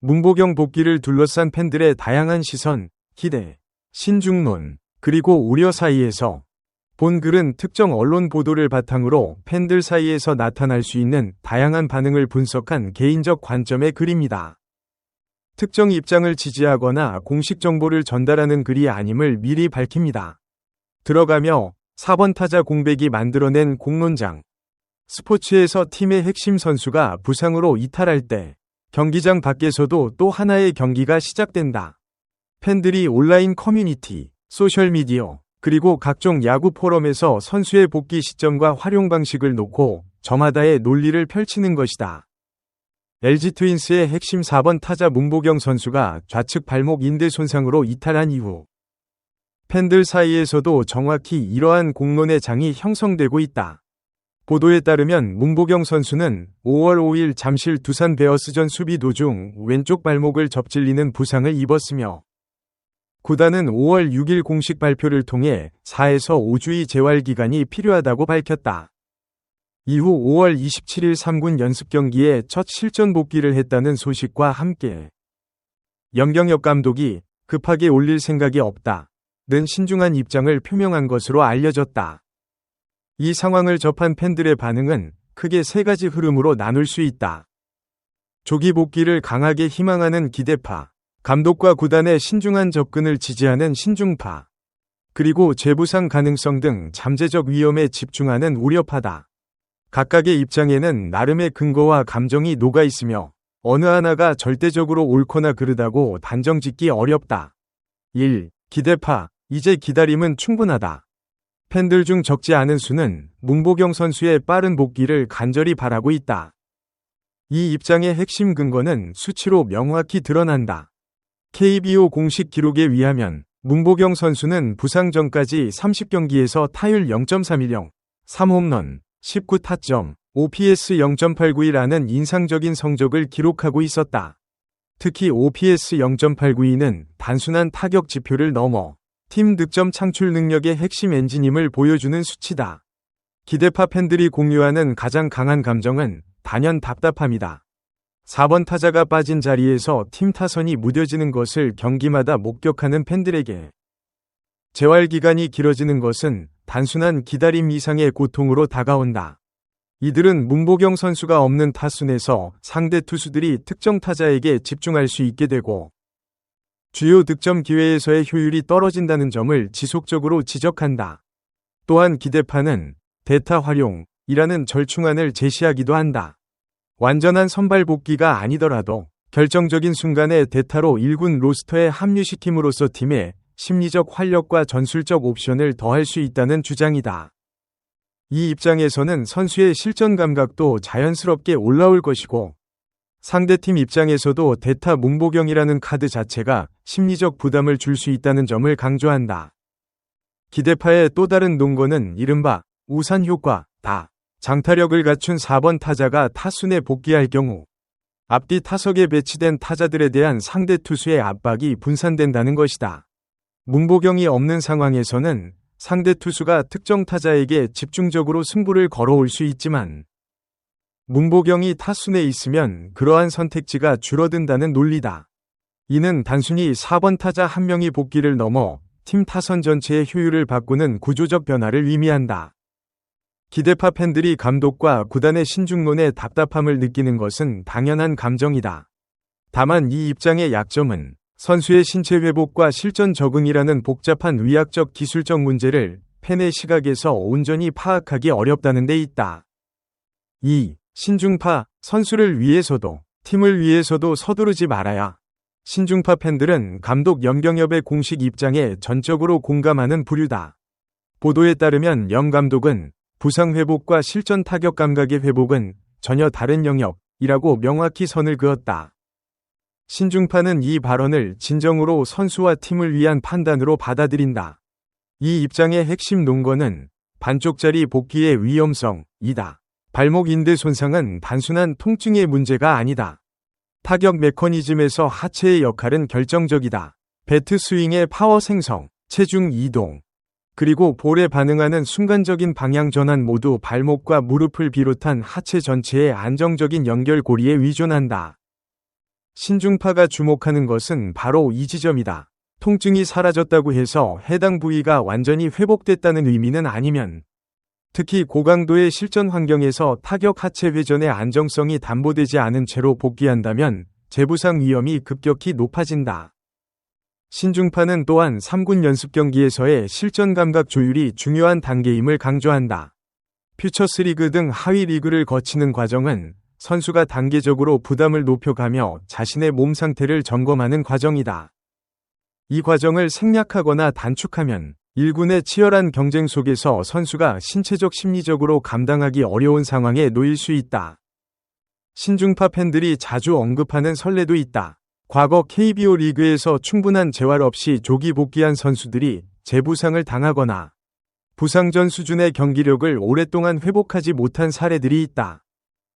문보경 복귀를 둘러싼 팬들의 다양한 시선, 기대, 신중론, 그리고 우려 사이에서 본 글은 특정 언론 보도를 바탕으로 팬들 사이에서 나타날 수 있는 다양한 반응을 분석한 개인적 관점의 글입니다. 특정 입장을 지지하거나 공식 정보를 전달하는 글이 아님을 미리 밝힙니다. 들어가며 4번 타자 공백이 만들어낸 공론장. 스포츠에서 팀의 핵심 선수가 부상으로 이탈할 때 경기장 밖에서도 또 하나의 경기가 시작된다. 팬들이 온라인 커뮤니티, 소셜미디어, 그리고 각종 야구 포럼에서 선수의 복귀 시점과 활용 방식을 놓고 저마다의 논리를 펼치는 것이다. LG 트윈스의 핵심 4번 타자 문보경 선수가 좌측 발목 인대 손상으로 이탈한 이후 팬들 사이에서도 정확히 이러한 공론의 장이 형성되고 있다. 보도에 따르면 문보경 선수는 5월 5일 잠실 두산 베어스전 수비 도중 왼쪽 발목을 접질리는 부상을 입었으며 구단은 5월 6일 공식 발표를 통해 4에서 5주의 재활 기간이 필요하다고 밝혔다. 이후 5월 27일 3군 연습 경기에 첫 실전 복귀를 했다는 소식과 함께 염경엽 감독이 급하게 올릴 생각이 없다는 신중한 입장을 표명한 것으로 알려졌다. 이 상황을 접한 팬들의 반응은 크게 세 가지 흐름으로 나눌 수 있다. 조기 복귀를 강하게 희망하는 기대파, 감독과 구단의 신중한 접근을 지지하는 신중파, 그리고 재부상 가능성 등 잠재적 위험에 집중하는 우려파다. 각각의 입장에는 나름의 근거와 감정이 녹아 있으며 어느 하나가 절대적으로 옳거나 그르다고 단정짓기 어렵다. 1. 기대파, 이제 기다림은 충분하다. 팬들 중 적지 않은 수는 문보경 선수의 빠른 복귀를 간절히 바라고 있다. 이 입장의 핵심 근거는 수치로 명확히 드러난다. KBO 공식 기록에 의하면 문보경 선수는 부상 전까지 30경기에서 타율 0.310, 3홈런, 19타점, OPS 0.892라는 인상적인 성적을 기록하고 있었다. 특히 OPS 0.892는 단순한 타격 지표를 넘어 팀 득점 창출 능력의 핵심 엔진임을 보여주는 수치다. 기대파 팬들이 공유하는 가장 강한 감정은 단연 답답함이다. 4번 타자가 빠진 자리에서 팀 타선이 무뎌지는 것을 경기마다 목격하는 팬들에게 재활 기간이 길어지는 것은 단순한 기다림 이상의 고통으로 다가온다. 이들은 문보경 선수가 없는 타순에서 상대 투수들이 특정 타자에게 집중할 수 있게 되고 주요 득점 기회에서의 효율이 떨어진다는 점을 지속적으로 지적한다. 또한 기대파는 대타 활용이라는 절충안을 제시하기도 한다. 완전한 선발 복귀가 아니더라도 결정적인 순간에 대타로 1군 로스터에 합류시킴으로써 팀의 심리적 활력과 전술적 옵션을 더할 수 있다는 주장이다. 이 입장에서는 선수의 실전 감각도 자연스럽게 올라올 것이고 상대팀 입장에서도 대타 문보경이라는 카드 자체가 심리적 부담을 줄 수 있다는 점을 강조한다. 기대파의 또 다른 논거는 이른바 우산 효과다. 장타력을 갖춘 4번 타자가 타순에 복귀할 경우 앞뒤 타석에 배치된 타자들에 대한 상대 투수의 압박이 분산된다는 것이다. 문보경이 없는 상황에서는 상대 투수가 특정 타자에게 집중적으로 승부를 걸어올 수 있지만 문보경이 타순에 있으면 그러한 선택지가 줄어든다는 논리다. 이는 단순히 4번 타자 한 명이 복귀를 넘어 팀 타선 전체의 효율을 바꾸는 구조적 변화를 의미한다. 기대파 팬들이 감독과 구단의 신중론에 답답함을 느끼는 것은 당연한 감정이다. 다만 이 입장의 약점은 선수의 신체 회복과 실전 적응이라는 복잡한 의학적 기술적 문제를 팬의 시각에서 온전히 파악하기 어렵다는 데 있다. 2. 신중파, 선수를 위해서도 팀을 위해서도 서두르지 말아야. 신중파 팬들은 감독 염경엽의 공식 입장에 전적으로 공감하는 부류다. 보도에 따르면 염 감독은 부상 회복과 실전 타격 감각의 회복은 전혀 다른 영역이라고 명확히 선을 그었다. 신중파는 이 발언을 진정으로 선수와 팀을 위한 판단으로 받아들인다. 이 입장의 핵심 논거는 반쪽짜리 복귀의 위험성이다. 발목 인대 손상은 단순한 통증의 문제가 아니다. 타격 메커니즘에서 하체의 역할은 결정적이다. 배트 스윙의 파워 생성, 체중 이동, 그리고 볼에 반응하는 순간적인 방향 전환 모두 발목과 무릎을 비롯한 하체 전체의 안정적인 연결고리에 의존한다. 신중파가 주목하는 것은 바로 이 지점이다. 통증이 사라졌다고 해서 해당 부위가 완전히 회복됐다는 의미는 아니면, 특히 고강도의 실전 환경에서 타격 하체 회전의 안정성이 담보되지 않은 채로 복귀한다면 재부상 위험이 급격히 높아진다. 신중파는 또한 3군 연습 경기에서의 실전 감각 조율이 중요한 단계임을 강조한다. 퓨처스 리그 등 하위 리그를 거치는 과정은 선수가 단계적으로 부담을 높여가며 자신의 몸 상태를 점검하는 과정이다. 이 과정을 생략하거나 단축하면 1군의 치열한 경쟁 속에서 선수가 신체적 심리적으로 감당하기 어려운 상황에 놓일 수 있다. 신중파 팬들이 자주 언급하는 선례도 있다. 과거 KBO 리그에서 충분한 재활 없이 조기 복귀한 선수들이 재부상을 당하거나 부상 전 수준의 경기력을 오랫동안 회복하지 못한 사례들이 있다.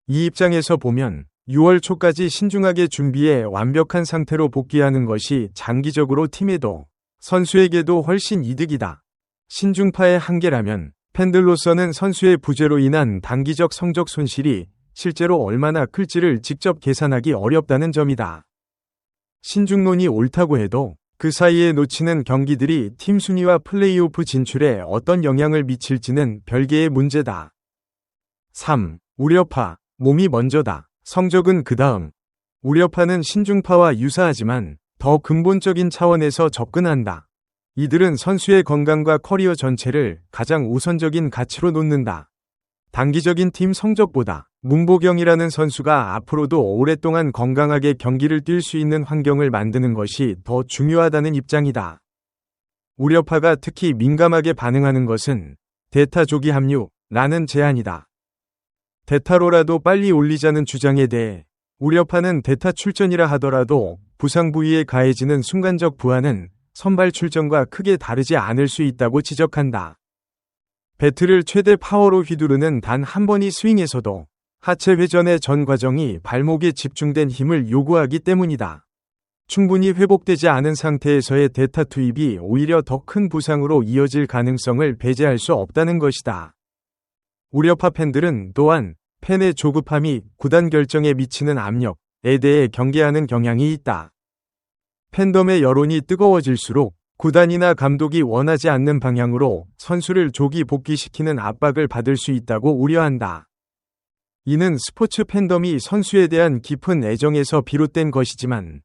이 입장에서 보면 6월 초까지 신중하게 준비해 완벽한 상태로 복귀하는 것이 장기적으로 팀에도 선수에게도 훨씬 이득이다. 신중파의 한계라면 팬들로서는 선수의 부재로 인한 단기적 성적 손실이 실제로 얼마나 클지를 직접 계산하기 어렵다는 점이다. 신중론이 옳다고 해도 그 사이에 놓치는 경기들이 팀 순위와 플레이오프 진출에 어떤 영향을 미칠지는 별개의 문제다. 3. 우려파, 몸이 먼저다. 성적은 그 다음. 우려파는 신중파와 유사하지만 더 근본적인 차원에서 접근한다. 이들은 선수의 건강과 커리어 전체를 가장 우선적인 가치로 놓는다. 단기적인 팀 성적보다 문보경이라는 선수가 앞으로도 오랫동안 건강하게 경기를 뛸 수 있는 환경을 만드는 것이 더 중요하다는 입장이다. 우려파가 특히 민감하게 반응하는 것은 대타 조기 합류라는 제안이다. 대타로라도 빨리 올리자는 주장에 대해 우려파는 대타 출전이라 하더라도 부상 부위에 가해지는 순간적 부하는 선발 출전과 크게 다르지 않을 수 있다고 지적한다. 배트를 최대 파워로 휘두르는 단 한 번의 스윙에서도 하체 회전의 전 과정이 발목에 집중된 힘을 요구하기 때문이다. 충분히 회복되지 않은 상태에서의 대타 투입이 오히려 더 큰 부상으로 이어질 가능성을 배제할 수 없다는 것이다. 우려파 팬들은 또한 팬의 조급함이 구단 결정에 미치는 압력에 대해 경계하는 경향이 있다. 팬덤의 여론이 뜨거워질수록 구단이나 감독이 원하지 않는 방향으로 선수를 조기 복귀시키는 압박을 받을 수 있다고 우려한다. 이는 스포츠 팬덤이 선수에 대한 깊은 애정에서 비롯된 것이지만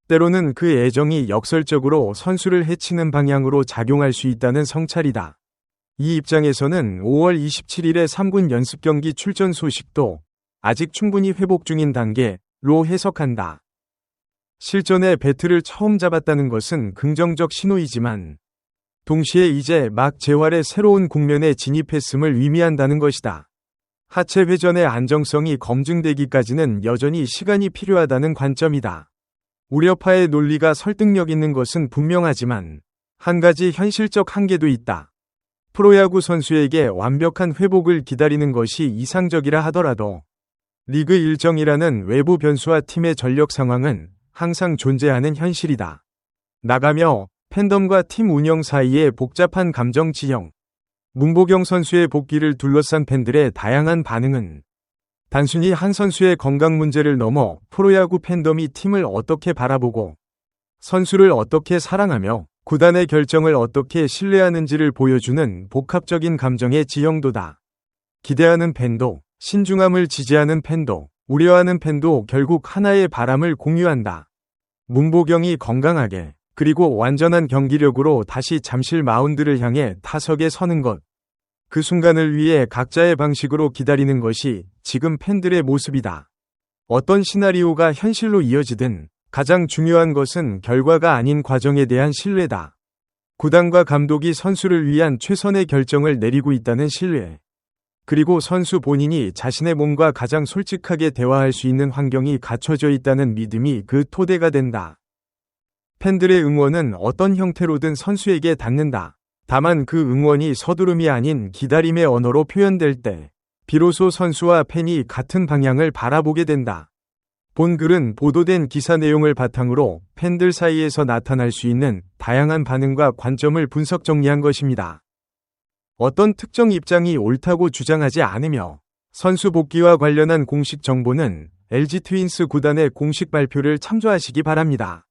때로는 그 애정이 역설적으로 선수를 해치는 방향으로 작용할 수 있다는 성찰이다. 이 입장에서는 5월 27일의 3군 연습경기 출전 소식도 아직 충분히 회복 중인 단계로 해석한다. 실전에 배트를 처음 잡았다는 것은 긍정적 신호이지만 동시에 이제 막 재활의 새로운 국면에 진입했음을 의미한다는 것이다. 하체 회전의 안정성이 검증되기까지는 여전히 시간이 필요하다는 관점이다. 우려파의 논리가 설득력 있는 것은 분명하지만 한 가지 현실적 한계도 있다. 프로야구 선수에게 완벽한 회복을 기다리는 것이 이상적이라 하더라도 리그 일정이라는 외부 변수와 팀의 전력 상황은 항상 존재하는 현실이다. 나가며 팬덤과 팀 운영 사이의 복잡한 감정 지형, 문보경 선수의 복귀를 둘러싼 팬들의 다양한 반응은 단순히 한 선수의 건강 문제를 넘어 프로야구 팬덤이 팀을 어떻게 바라보고 선수를 어떻게 사랑하며 구단의 결정을 어떻게 신뢰하는지를 보여주는 복합적인 감정의 지형도다. 기대하는 팬도, 신중함을 지지하는 팬도, 우려하는 팬도 결국 하나의 바람을 공유한다. 문보경이 건강하게 그리고 완전한 경기력으로 다시 잠실 마운드를 향해 타석에 서는 것. 그 순간을 위해 각자의 방식으로 기다리는 것이 지금 팬들의 모습이다. 어떤 시나리오가 현실로 이어지든 가장 중요한 것은 결과가 아닌 과정에 대한 신뢰다. 구단과 감독이 선수를 위한 최선의 결정을 내리고 있다는 신뢰. 그리고 선수 본인이 자신의 몸과 가장 솔직하게 대화할 수 있는 환경이 갖춰져 있다는 믿음이 그 토대가 된다. 팬들의 응원은 어떤 형태로든 선수에게 닿는다. 다만 그 응원이 서두름이 아닌 기다림의 언어로 표현될 때 비로소 선수와 팬이 같은 방향을 바라보게 된다. 본 글은 보도된 기사 내용을 바탕으로 팬들 사이에서 나타날 수 있는 다양한 반응과 관점을 분석 정리한 것입니다. 어떤 특정 입장이 옳다고 주장하지 않으며 선수 복귀와 관련한 공식 정보는 LG 트윈스 구단의 공식 발표를 참조하시기 바랍니다.